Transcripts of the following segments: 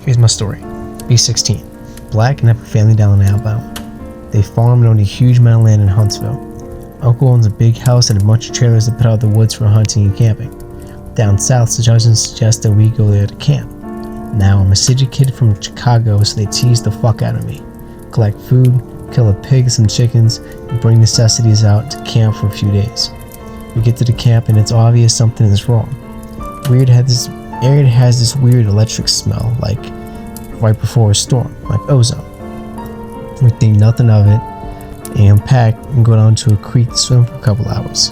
Here's my story. B16. Black and have a family down in Alabama. They farm and own a huge amount of land in Huntsville. Uncle owns a big house and a bunch of trailers to put out the woods for hunting and camping. Down south, suggestions suggest that we go there to camp. Now, I'm a city kid from Chicago, so they tease the fuck out of me. Collect food, kill a pig and some chickens, and bring necessities out to camp for a few days. We get to the camp and it's obvious something is wrong. Area has this weird electric smell, like right before a storm, like ozone. We think nothing of it and pack and go down to a creek to swim for a couple hours.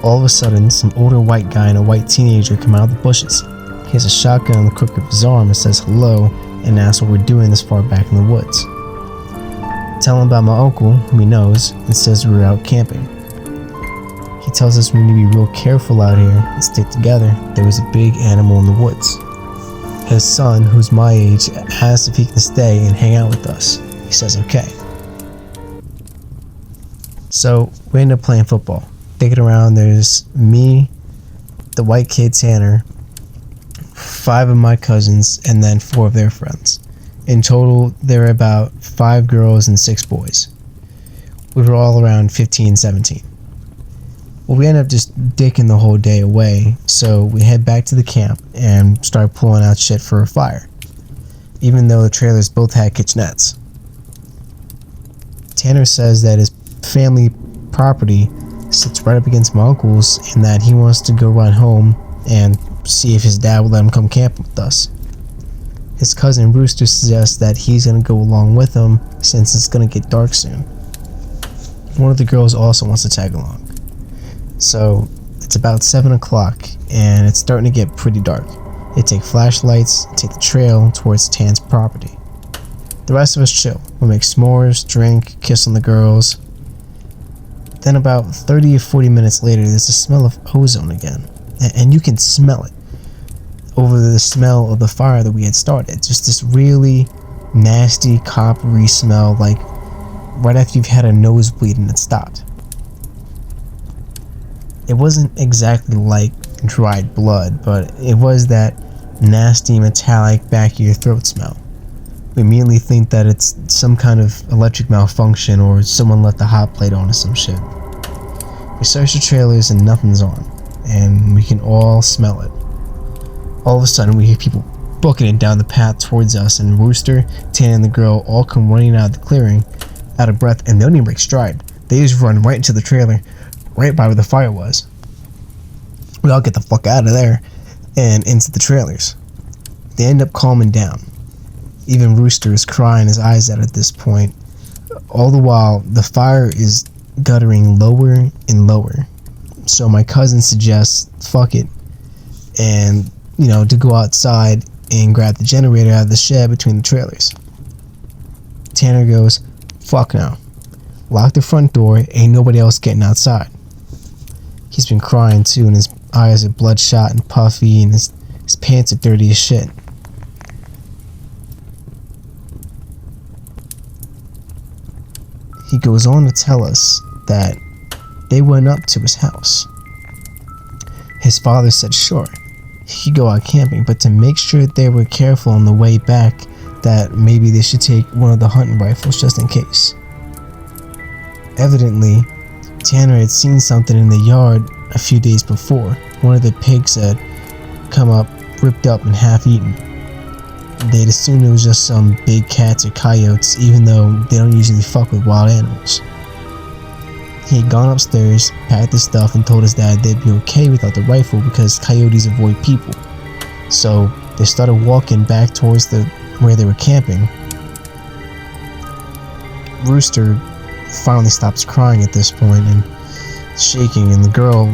All of a sudden, some older white guy and a white teenager come out of the bushes. He has a shotgun on the crook of his arm and says hello and asks what we're doing this far back in the woods. Tell him about my uncle, whom he knows, and says we're out camping. He tells us we need to be real careful out here and stick together. There was a big animal in the woods. His son, who's my age, asks if he can stay and hang out with us. He says okay. So we end up playing football. Thinking around, there's me, the white kid Tanner, 5 of my cousins, and then 4 of their friends. In total, there were about 5 girls and 6 boys. We were all around 15, 17. Well, we ended up just dicking the whole day away, so we head back to the camp and start pulling out shit for a fire, even though the trailers both had kitchenettes. Tanner says that his family property sits right up against my uncle's and that he wants to go run home and see if his dad will let him come camp with us. His cousin Rooster suggests that he's going to go along with him since it's going to get dark soon. One of the girls also wants to tag along. So it's about 7 o'clock and it's starting to get pretty dark. They take flashlights and take the trail towards Tan's property. The rest of us chill. We make s'mores, drink, kiss on the girls. Then about 30 or 40 minutes later, there's a smell of ozone again. And you can smell it over the smell of the fire that we had started. Just this really nasty, coppery smell, like right after you've had a nosebleed and it stopped. It wasn't exactly like dried blood, but it was that nasty, metallic, back of your throat smell. We immediately think that it's some kind of electric malfunction or someone left the hot plate on or some shit. We search the trailers and nothing's on, and we can all smell it. All of a sudden, we hear people booking it down the path towards us, and Rooster, Tan, and the girl all come running out of the clearing, out of breath, and they don't even break stride. They just run right into the trailer, right by where the fire was. We all get the fuck out of there and into the trailers. They end up calming down. Even Rooster is crying his eyes out at this point. All the while, the fire is guttering lower and lower. So my cousin suggests, fuck it, and, to go outside and grab the generator out of the shed between the trailers. Tanner goes, fuck no. Lock the front door, ain't nobody else getting outside. He's been crying too, and his eyes are bloodshot and puffy, and his pants are dirty as shit. He goes on to tell us that they went up to his house. His father said sure, he could go out camping, but to make sure they were careful on the way back, that maybe they should take one of the hunting rifles just in case. Evidently, Tanner had seen something in the yard a few days before. One of the pigs had come up, ripped up and half eaten. They'd assumed it was just some big cats or coyotes, even though they don't usually fuck with wild animals. He had gone upstairs, packed his stuff, and told his dad they'd be okay without the rifle because coyotes avoid people. So they started walking back towards where they were camping. Rooster finally stops crying at this point and shaking, and the girl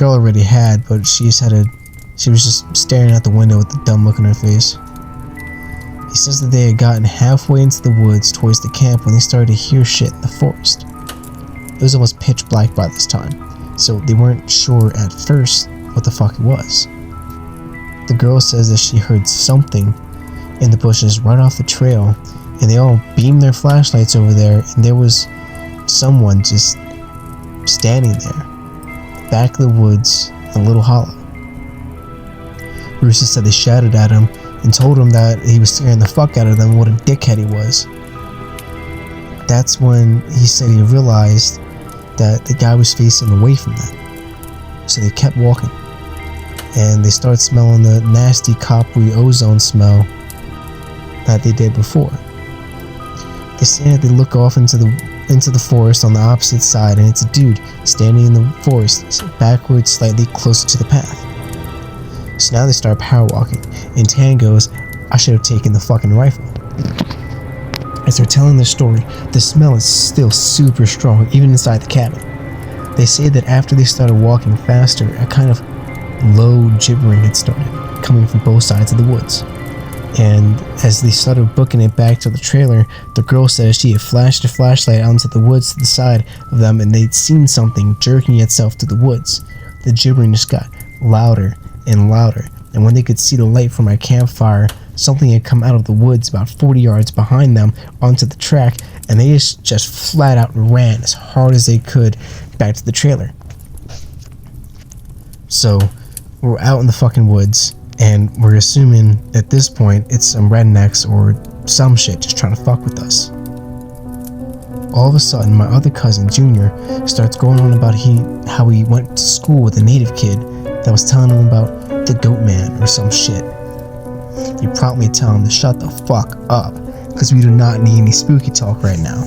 already had, but she was just staring out the window with a dumb look on her face. He says that they had gotten halfway into the woods towards the camp when they started to hear shit in the forest. It was almost pitch black by this time, so they weren't sure at first what the fuck it was. The girl says that she heard something in the bushes right off the trail, and they all beamed their flashlights over there, and there was someone just standing there, back of the woods in a little hollow. Rooster said they shouted at him, and told him that he was scaring the fuck out of them, what a dickhead he was. That's when he said he realized that the guy was facing away from them. So they kept walking, and they started smelling the nasty coppery ozone smell that they did before. They say that they look off into the forest on the opposite side, and it's a dude standing in the forest backwards, slightly closer to the path. So now they start power walking, and Tan goes, I should have taken the fucking rifle. As they're telling their story, the smell is still super strong, even inside the cabin. They say that after they started walking faster, a kind of low gibbering had started, coming from both sides of the woods. And as they started booking it back to the trailer, the girl says she had flashed a flashlight out into the woods to the side of them, and they'd seen something jerking itself to the woods. The gibbering just got louder and louder, and when they could see the light from our campfire, something had come out of the woods about 40 yards behind them onto the track, and they just flat out ran as hard as they could back to the trailer. So we're out in the fucking woods, and we're assuming at this point it's some rednecks or some shit just trying to fuck with us. All of a sudden, my other cousin, Junior, starts going on about how he went to school with a native kid that was telling him about the Goatman or some shit. You promptly tell him to shut the fuck up, because we do not need any spooky talk right now.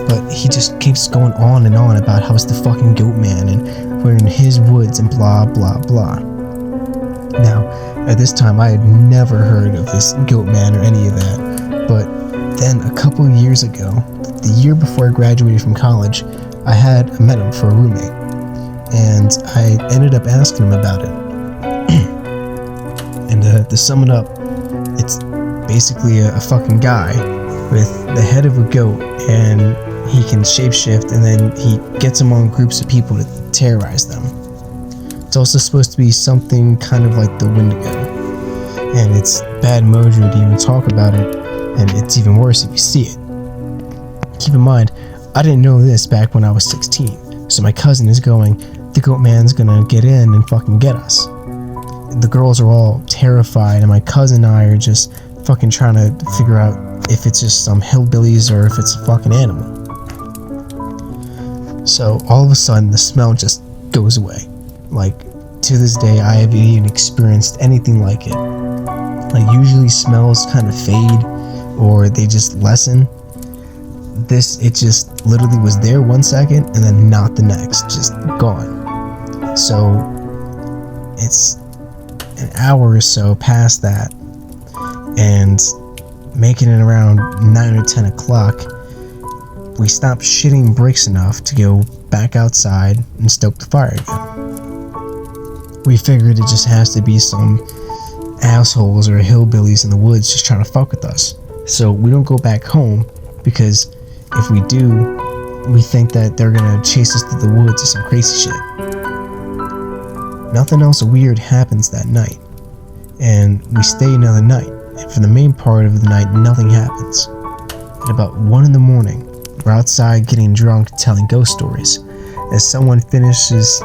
But he just keeps going on and on about how it's the fucking Goatman and we're in his woods and blah blah blah. Now, at this time I had never heard of this Goatman or any of that, but then a couple of years ago, the year before I graduated from college, I met him for a roommate, and I ended up asking him about it. And to sum it up, it's basically a fucking guy with the head of a goat, and he can shapeshift, and then he gets among groups of people to terrorize them. It's also supposed to be something kind of like the Wendigo, and it's bad mojo to even talk about it, and it's even worse if you see it. Keep in mind, I didn't know this back when I was 16, so my cousin is going, the Goatman's gonna get in and fucking get us. The girls are all terrified, and my cousin and I are just fucking trying to figure out if it's just some hillbillies or if it's a fucking animal. So all of a sudden the smell just goes away. Like, to this day I haven't even experienced anything like it. Like, usually smells kind of fade or they just lessen. It just literally was there 1 second and then not the next, just gone. So it's an hour or so past that, and making it around 9 or 10 o'clock, we stopped shitting bricks enough to go back outside and stoke the fire again. We figured it just has to be some assholes or hillbillies in the woods just trying to fuck with us. So we don't go back home, because if we do, we think that they're gonna chase us through the woods or some crazy shit. Nothing else weird happens that night, and we stay another night, and for the main part of the night nothing happens. At about 1 in the morning, we're outside getting drunk, telling ghost stories. As someone finishes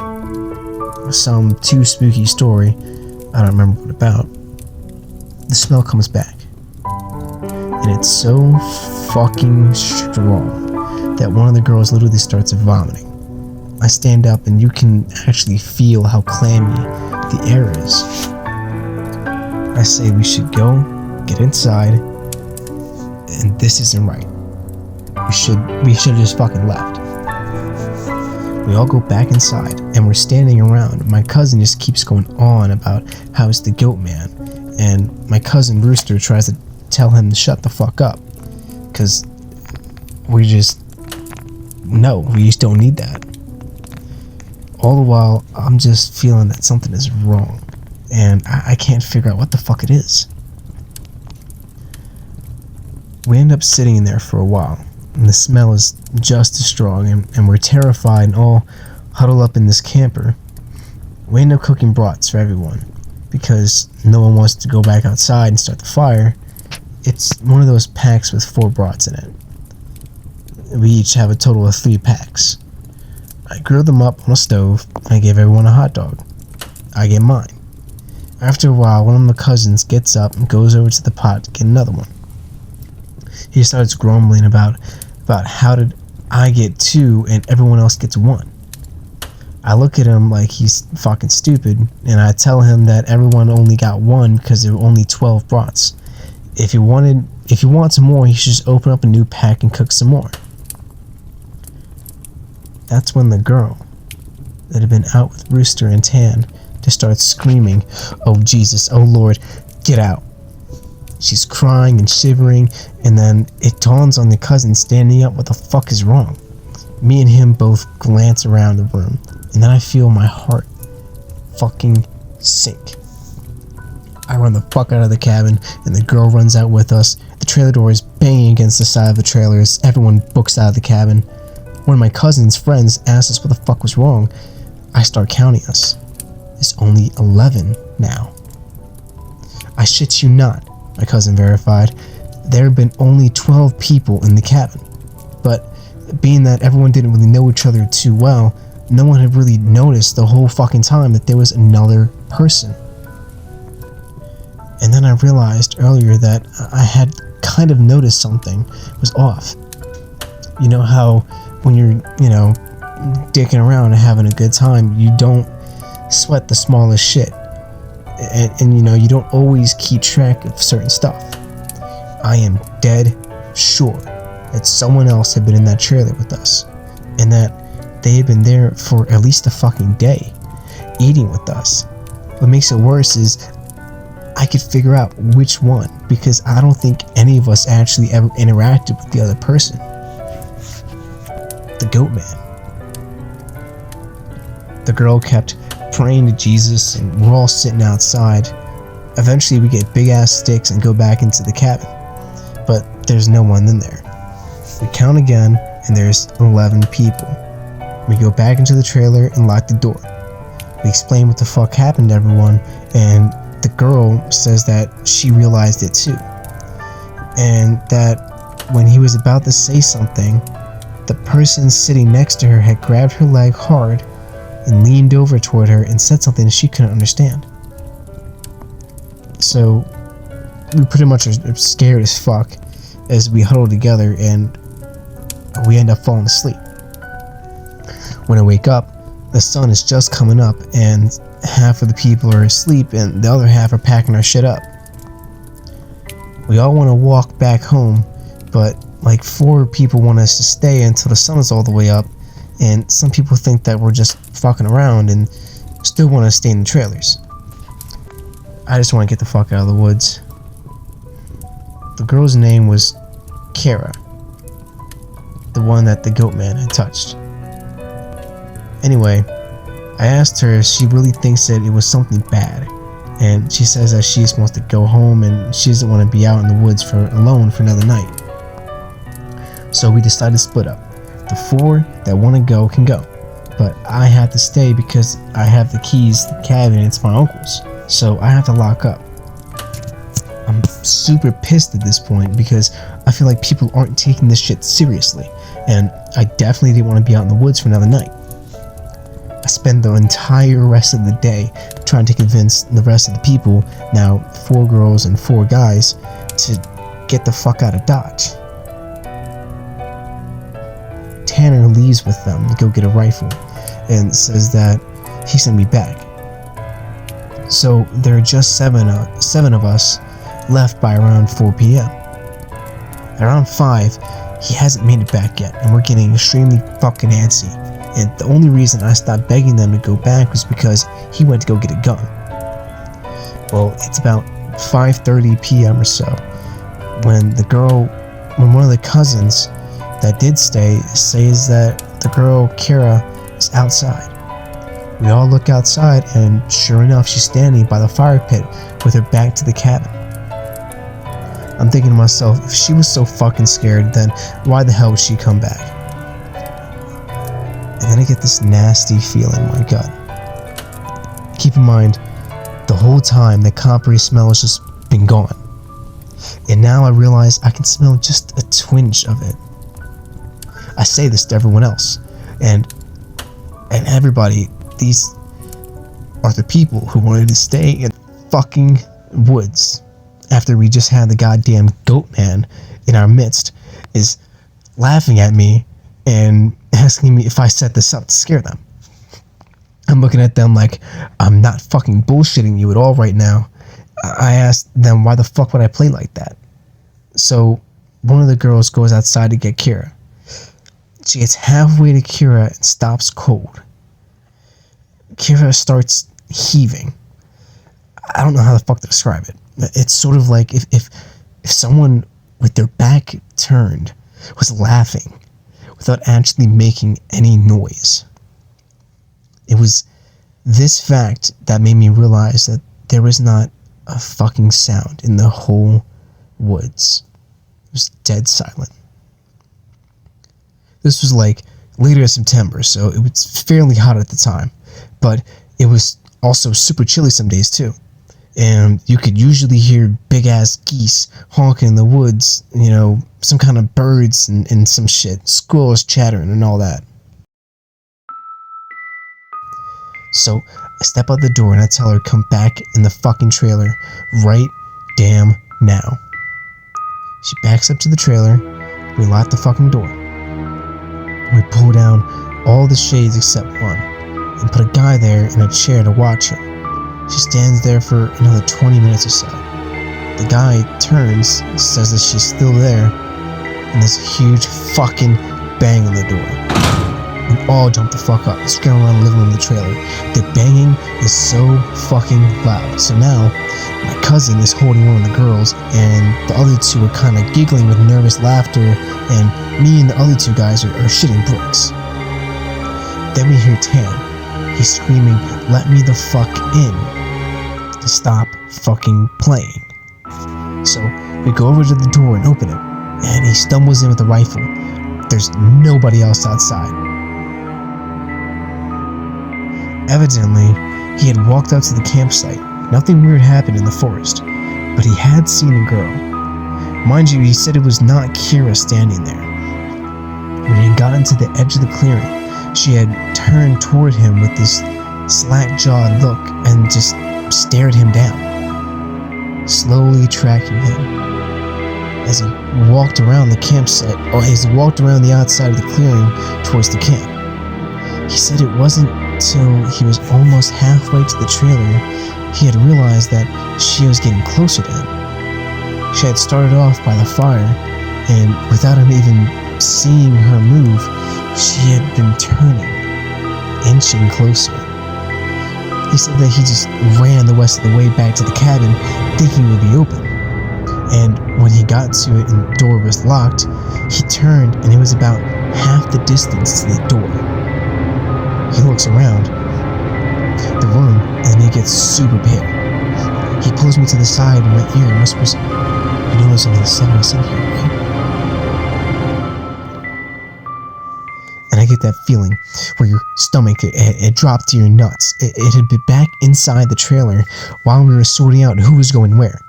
some too spooky story, I don't remember what about, the smell comes back, and it's so fucking strong that one of the girls literally starts vomiting. I stand up, and you can actually feel how clammy the air is. I say we should go, get inside, and this isn't right. We should have just fucking left. We all go back inside, and we're standing around. My cousin just keeps going on about how it's the Goatman, and my cousin Rooster tries to tell him to shut the fuck up, because we just don't need that. All the while, I'm just feeling that something is wrong, and I can't figure out what the fuck it is. We end up sitting in there for a while, and the smell is just as strong, and we're terrified and all huddled up in this camper. We end up cooking brats for everyone, because no one wants to go back outside and start the fire. It's one of those packs with 4 brats in it. We each have a total of 3 packs. I grilled them up on a stove, and I gave everyone a hot dog. I get mine. After a while, one of my cousins gets up and goes over to the pot to get another one. He starts grumbling about how did I get 2 and everyone else gets 1. I look at him like he's fucking stupid, and I tell him that everyone only got 1 because there were only 12 brats. If he wants some more, he should just open up a new pack and cook some more. That's when the girl that had been out with Rooster and Tan just starts screaming, "Oh Jesus, oh Lord, get out." She's crying and shivering, and then it dawns on the cousin standing up, what the fuck is wrong? Me and him both glance around the room, and then I feel my heart fucking sink. I run the fuck out of the cabin, and the girl runs out with us. The trailer door is banging against the side of the trailer as everyone books out of the cabin. One of my cousin's friends asks us what the fuck was wrong. I start counting us. There's only 11 now. I shit you not, my cousin verified. There had been only 12 people in the cabin. But being that everyone didn't really know each other too well, no one had really noticed the whole fucking time that there was another person. And then I realized earlier that I had kind of noticed something was off. You know how when you're, dicking around and having a good time, you don't sweat the smallest shit. And you don't always keep track of certain stuff. I am dead sure that someone else had been in that trailer with us, and that they had been there for at least a fucking day, eating with us. What makes it worse is I could figure out which one, because I don't think any of us actually ever interacted with the other person. The Goatman. The girl kept praying to Jesus, and we're all sitting outside. Eventually we get big ass sticks and go back into the cabin, but there's no one in there. We count again, and there's 11 people. We go back into the trailer and lock the door. We explain what the fuck happened to everyone, and the girl says that she realized it too, and that when he was about to say something, the person sitting next to her had grabbed her leg hard and leaned over toward her and said something she couldn't understand. So we pretty much are scared as fuck as we huddle together, and we end up falling asleep. When I wake up, the sun is just coming up, and half of the people are asleep and the other half are packing our shit up. We all want to walk back home, but like 4 people want us to stay until the sun is all the way up, and some people think that we're just fucking around and still want to stay in the trailers. I just want to get the fuck out of the woods. The girl's name was Kara, the one that the Goatman had touched. Anyway, I asked her if she really thinks that it was something bad, and she says that she just wants to go home and she doesn't want to be out in the woods alone for another night. So we decided to split up. The 4 that want to go can go, but I have to stay because I have the keys to the cabin and it's my uncle's, so I have to lock up. I'm super pissed at this point because I feel like people aren't taking this shit seriously, and I definitely didn't want to be out in the woods for another night. I spend the entire rest of the day trying to convince the rest of the people, now 4 girls and 4 guys, to get the fuck out of Dodge. Tanner leaves with them to go get a rifle and says that he's gonna be back. So there are just 7 of us left by around 4 p.m. At around 5, he hasn't made it back yet, and we're getting extremely fucking antsy. And the only reason I stopped begging them to go back was because he went to go get a gun. Well, it's about 5:30 p.m. or so when one of the cousins that did stay says that the girl Kara is outside. We all look outside, and sure enough, she's standing by the fire pit with her back to the cabin. I'm thinking to myself, if she was so fucking scared, then why the hell would she come back? And then I get this nasty feeling in my gut. Keep in mind, the whole time the coppery smell has just been gone. And now I realize I can smell just a twinge of it. I say this to everyone else, and everybody, these are the people who wanted to stay, and fucking woods, after we just had the goddamn Goatman in our midst, is laughing at me and asking me if I set this up to scare them. I'm looking at them like, I'm not fucking bullshitting you at all right now. I asked them why the fuck would I play like that. So one of the girls goes outside to get Kira. She gets halfway to Kira and stops cold. Kira starts heaving. I don't know how the fuck to describe it. It's sort of like if someone with their back turned was laughing without actually making any noise. It was this fact that made me realize that there was not a fucking sound in the whole woods. It was dead silent. This was like later in September, so it was fairly hot at the time, but it was also super chilly some days too. And you could usually hear big ass geese honking in the woods, you know, some kind of birds and some shit, squirrels chattering and all that. So I step out the door and I tell her to come back in the fucking trailer right damn now. She backs up to the trailer, we lock the fucking door. We pull down all the shades except one, and put a guy there in a chair to watch her. She stands there for another 20 minutes or so. The guy turns, says that she's still there, and there's a huge fucking bang on the door. We all jump the fuck up, scurrying around the living room of the trailer. The banging is so fucking loud. So now, my cousin is holding one of the girls, and the other two are kind of giggling with nervous laughter, and me and the other two guys are shitting bricks. Then we hear Tan. He's screaming, "Let me the fuck in!" to stop fucking playing. So we go over to the door and open it, and he stumbles in with a rifle. There's nobody else outside. Evidently, he had walked out to the campsite. Nothing weird happened in the forest, but he had seen a girl. Mind you, he said it was not Kira standing there. When he had gotten to the edge of the clearing, she had turned toward him with this slack-jawed look and just stared him down, slowly tracking him. As he walked around the campsite, or as he walked around the outside of the clearing towards the camp. He said it wasn't till he was almost halfway to the trailer he had realized that she was getting closer to him. She had started off by the fire, and without him even seeing her move, she had been turning, inching closer. He said that he just ran the rest of the way back to the cabin, thinking it would be open. And when he got to it and the door was locked, he turned and it was about half the distance to the door. He looks around the room and he gets super pale. He pulls me to the side in my ear and whispers, "You know there's only 7 of us in here, right?" And I get that feeling where your stomach, it dropped to your nuts. It had been back inside the trailer while we were sorting out who was going where.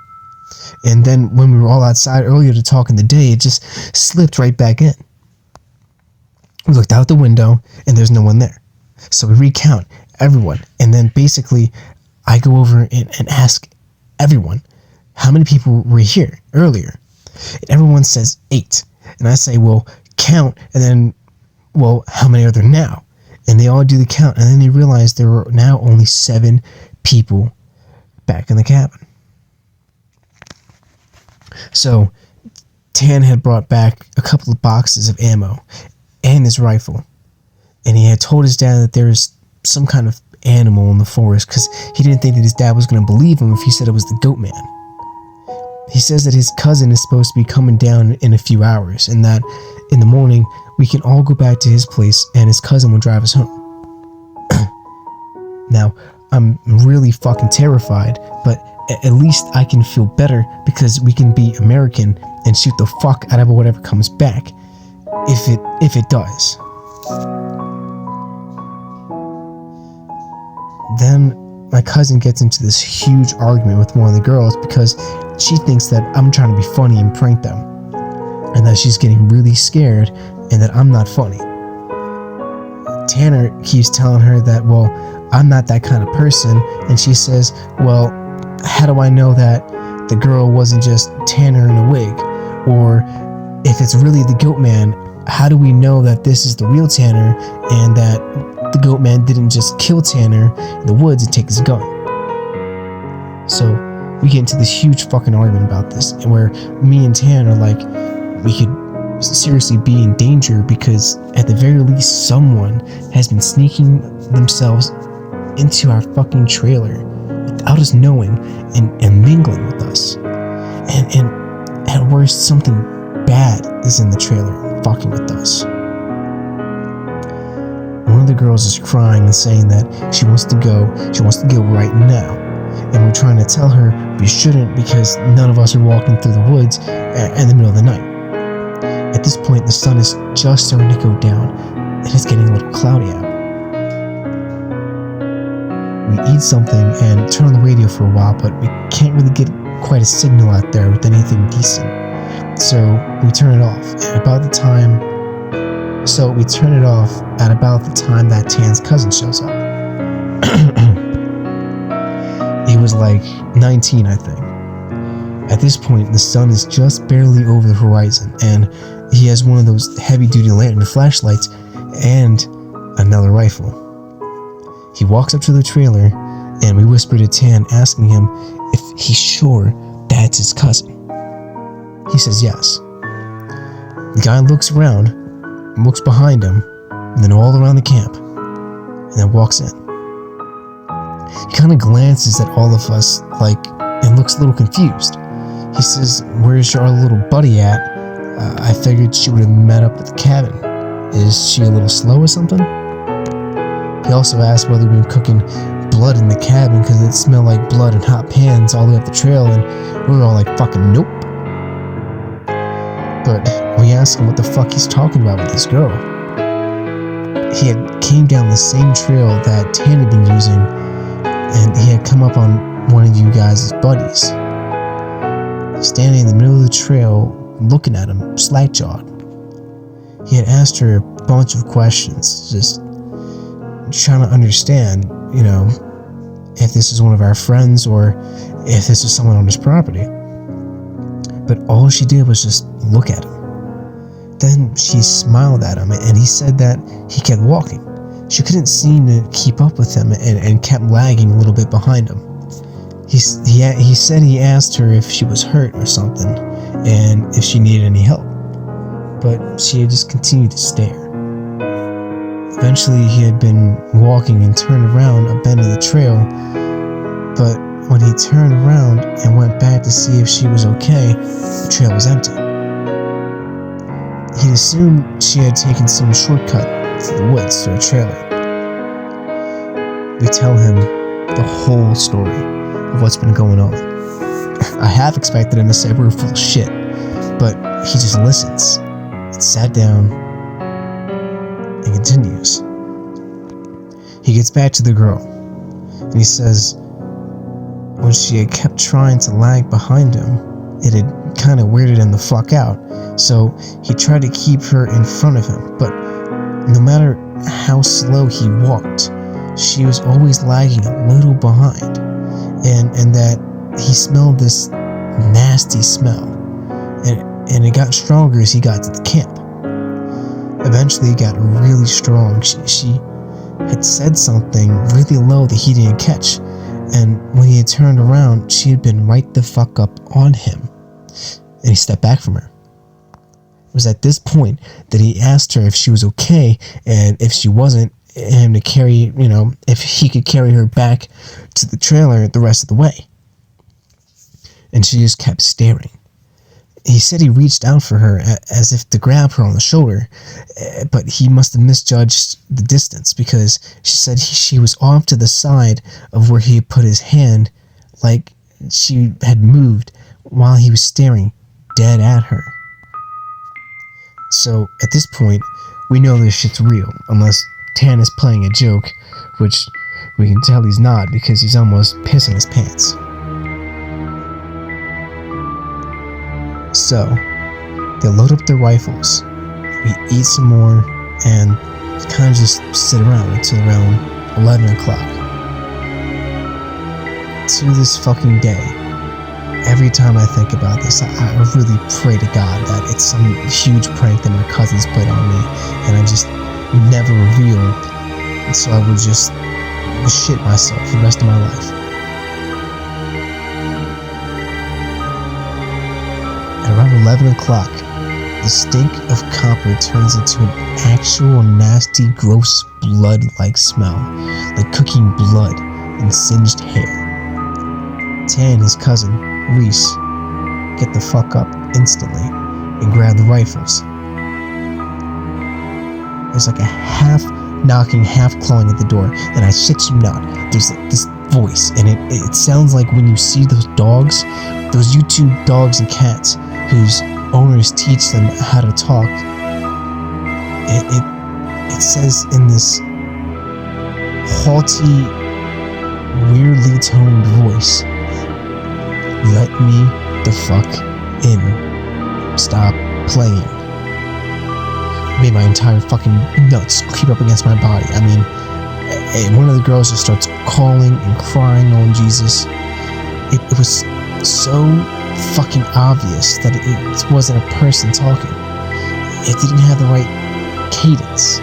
And then when we were all outside earlier to talk in the day, it just slipped right back in. We looked out the window and there's no one there. So we recount everyone, and then basically I go over and ask everyone how many people were here earlier. And everyone says 8. And I say, well, count, and then, well, how many are there now? And they all do the count, and then they realize there were now only 7 people back in the cabin. So Tan had brought back a couple of boxes of ammo and his rifle. And he had told his dad that there was some kind of animal in the forest because he didn't think that his dad was going to believe him if he said it was the Goatman. He says that his cousin is supposed to be coming down in a few hours and that in the morning we can all go back to his place and his cousin will drive us home. Now, I'm really fucking terrified, but at least I can feel better because we can be American and shoot the fuck out of whatever comes back if it does. Then my cousin gets into this huge argument with one of the girls because she thinks that I'm trying to be funny and prank them, and that she's getting really scared and that I'm not funny. Tanner keeps telling her that, well, I'm not that kind of person, and she says, well, how do I know that the girl wasn't just Tanner in a wig? Or if it's really the Goatman, how do we know that this is the real Tanner and that the Goatman didn't just kill Tanner in the woods and take his gun? So we get into this huge fucking argument about this, and where me and Tan are like, we could seriously be in danger because at the very least someone has been sneaking themselves into our fucking trailer without us knowing and mingling with us. And at worst, something bad is in the trailer fucking with us. One of the girls is crying and saying that she wants to go right now. And we're trying to tell her we shouldn't because none of us are walking through the woods in the middle of the night. At this point, the sun is just starting to go down and it's getting a little cloudy out. We eat something and turn on the radio for a while, but we can't really get quite a signal out there with anything decent. So we turn it off at about the time that Tan's cousin shows up. He was like 19, I think. At this point, the sun is just barely over the horizon, and he has one of those heavy-duty lantern flashlights and another rifle. He walks up to the trailer, and we whisper to Tan, asking him if he's sure that's his cousin. He says yes. The guy looks around, looks behind him, and then all around the camp, and then walks in. He kind of glances at all of us, and looks a little confused. He says, "Where's your little buddy at? I figured she would have met up at the cabin. Is she a little slow or something?" He also asked whether we were cooking blood in the cabin because it smelled like blood and hot pans all the way up the trail, and we were all like, "Fucking nope." But we asked him what the fuck he's talking about with this girl. He had came down the same trail that Tan had been using, and he had come up on one of you guys' buddies. Standing in the middle of the trail, looking at him, slack-jawed. He had asked her a bunch of questions, just trying to understand, if this is one of our friends or if this is someone on his property. But all she did was just look at him. Then she smiled at him, and he said that he kept walking. She couldn't seem to keep up with him and kept lagging a little bit behind him. He said he asked her if she was hurt or something and if she needed any help, but she had just continued to stare. Eventually, he had been walking and turned around a bend of the trail, but when he turned around and went back to see if she was okay, the trail was empty. He assumed she had taken some shortcut through the woods to a trailer. We tell him the whole story of what's been going on. I half expected him to say we're full of shit, but he just listens and sat down and continues. He gets back to the girl, and he says when she had kept trying to lag behind him, it had kind of weirded him the fuck out, so he tried to keep her in front of him, but no matter how slow he walked, she was always lagging a little behind, and that he smelled this nasty smell, and it got stronger as he got to the camp. Eventually it got really strong. She had said something really low that he didn't catch, and when he had turned around, she had been right the fuck up on him, and he stepped back from her. It was at this point that he asked her if she was okay, and if she wasn't, him to carry, if he could carry her back to the trailer the rest of the way. And she just kept staring. He said he reached out for her as if to grab her on the shoulder, but he must have misjudged the distance because she said she was off to the side of where he had put his hand, like she had moved while he was staring dead at her. So at this point, we know this shit's real, unless Tan is playing a joke, which we can tell he's not because he's almost pissing his pants. So, they load up their rifles, we eat some more, and kind of just sit around until around 11 o'clock. to this fucking day, every time I think about this, I really pray to God that it's some huge prank that my cousins played on me, and I just never revealed, so I would just shit myself for the rest of my life. At around 11 o'clock, the stink of copper turns into an actual nasty, gross, blood-like smell, like cooking blood and singed hair. Tan, his cousin, Reese, get the fuck up instantly and grab the rifles. There's like a half knocking, half clawing at the door, and I shit you not, there's this voice, and it sounds like when you see those dogs, those YouTube dogs and cats whose owners teach them how to talk. It says in this haughty, weirdly toned voice, "Let me the fuck in. Stop playing." Made my entire fucking nuts creep up against my body. I mean, one of the girls just starts calling and crying on Jesus. It was so fucking obvious that it wasn't a person talking. It didn't have the right cadence.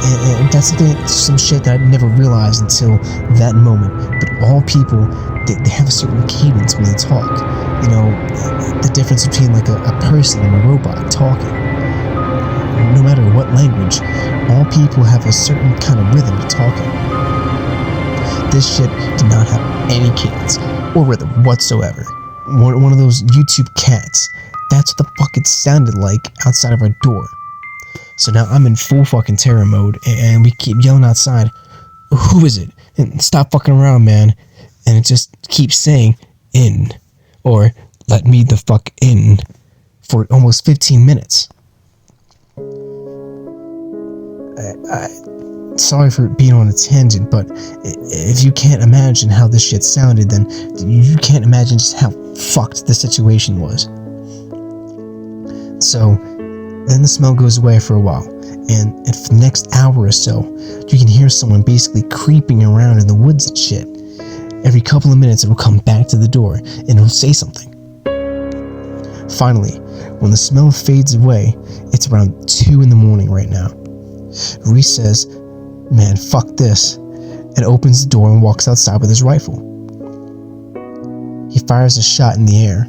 And that's some shit that I never realized until that moment. But all people, they have a certain cadence when they talk. You know, the difference between like a person and a robot talking. No matter what language, all people have a certain kind of rhythm to talking. This shit did not have any cadence or rhythm whatsoever. One of those YouTube cats. That's what the fuck it sounded like outside of our door. So now I'm in full fucking terror mode, and we keep yelling outside, "Who is it? And stop fucking around, man." And it just keeps saying, "In," or "Let me the fuck in," for almost 15 minutes. Sorry for being on a tangent, but if you can't imagine how this shit sounded, then you can't imagine just how fucked the situation was. So then the smell goes away for a while, and for the next hour or so, you can hear someone basically creeping around in the woods and shit. Every couple of minutes, it will come back to the door, and it'll say something. Finally, when the smell fades away, it's around 2 in the morning right now. Reese says, "Man, fuck this," and opens the door and walks outside with his rifle. He fires a shot in the air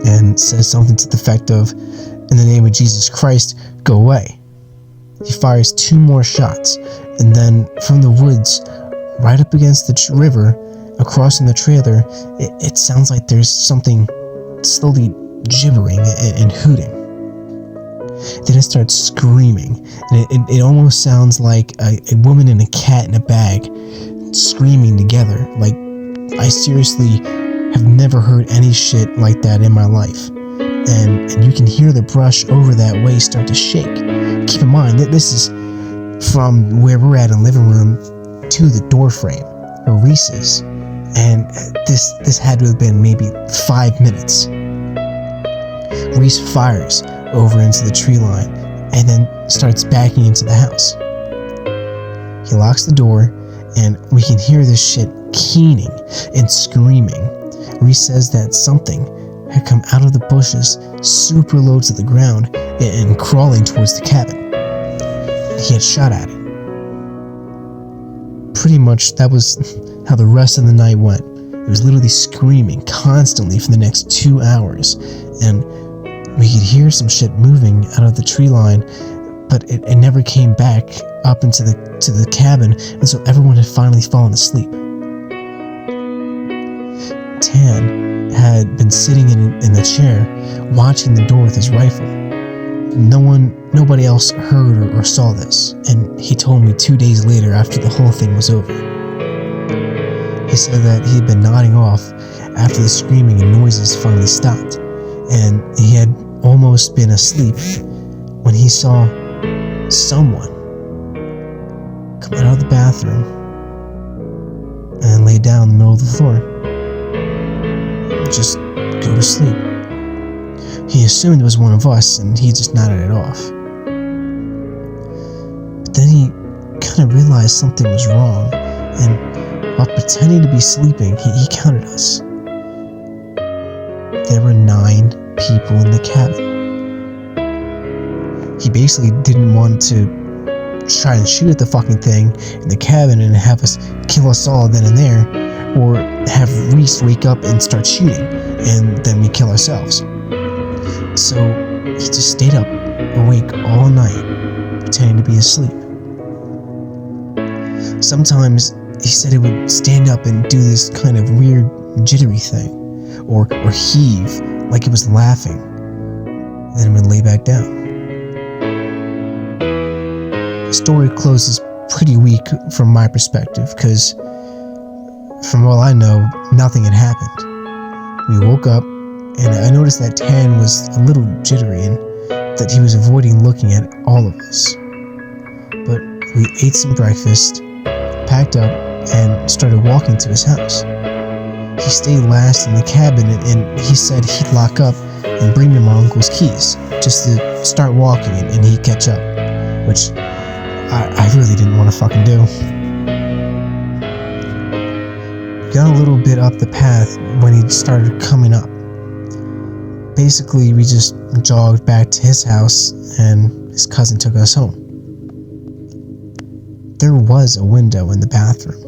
and says something to the effect of, "In the name of Jesus Christ, go away." He fires 2 more shots, and then from the woods, right up against the river, across in the trailer, it sounds like there's something slowly gibbering and hooting. Then it starts screaming, and it almost sounds like a woman and a cat in a bag screaming together. Like, I seriously have never heard any shit like that in my life. And you can hear the brush over that way start to shake. Keep in mind that this is from where we're at in the living room to the door frame of Reese's, and this had to have been maybe 5 minutes. Reese fires over into the tree line and then starts backing into the house. He locks the door, and we can hear this shit keening and screaming. Reese says that something had come out of the bushes super low to the ground and crawling towards the cabin. He had shot at it. Pretty much that was how the rest of the night went. It was literally screaming constantly for the next 2 hours, and we could hear some shit moving out of the tree line, but it never came back up into the cabin until everyone had finally fallen asleep. Tan had been sitting in the chair, watching the door with his rifle. Nobody else heard or saw this, and he told me 2 days later after the whole thing was over. He said that he had been nodding off after the screaming and noises finally stopped, and he had almost been asleep when he saw someone come out of the bathroom and lay down in the middle of the floor. Just go to sleep. He assumed it was one of us, and he just nodded it off. But then he kind of realized something was wrong, and While pretending to be sleeping, he counted us. There were 9 people in the cabin. He basically didn't want to try and shoot at the fucking thing in the cabin and have us kill us all then and there, or have Reese wake up and start shooting, and then we kill ourselves. So he just stayed up, awake all night, pretending to be asleep. Sometimes he said it would stand up and do this kind of weird jittery thing, or heave like it was laughing, then it would lay back down. The story closes pretty weak from my perspective, because from all I know, nothing had happened. We woke up, and I noticed that Tan was a little jittery and that he was avoiding looking at all of us. But we ate some breakfast, packed up, and started walking to his house. He stayed last in the cabin, and he said he'd lock up and bring me my uncle's keys, just to start walking and he'd catch up, which I really didn't want to fucking do. Got a little bit up the path when he started coming up. Basically, we just jogged back to his house, and his cousin took us home. There was a window in the bathroom.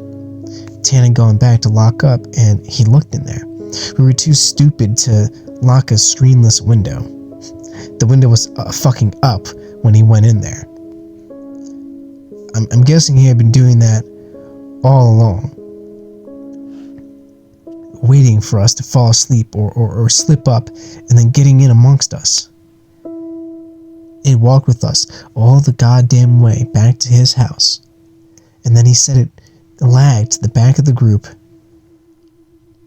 Tan had gone back to lock up, and he looked in there. We were too stupid to lock a screenless window. The window was fucking up when he went in there. I'm guessing he had been doing that all along, waiting for us to fall asleep or slip up and then getting in amongst us. It walked with us all the goddamn way back to his house, and then he said it lagged to the back of the group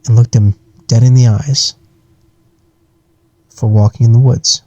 and looked him dead in the eyes for walking in the woods.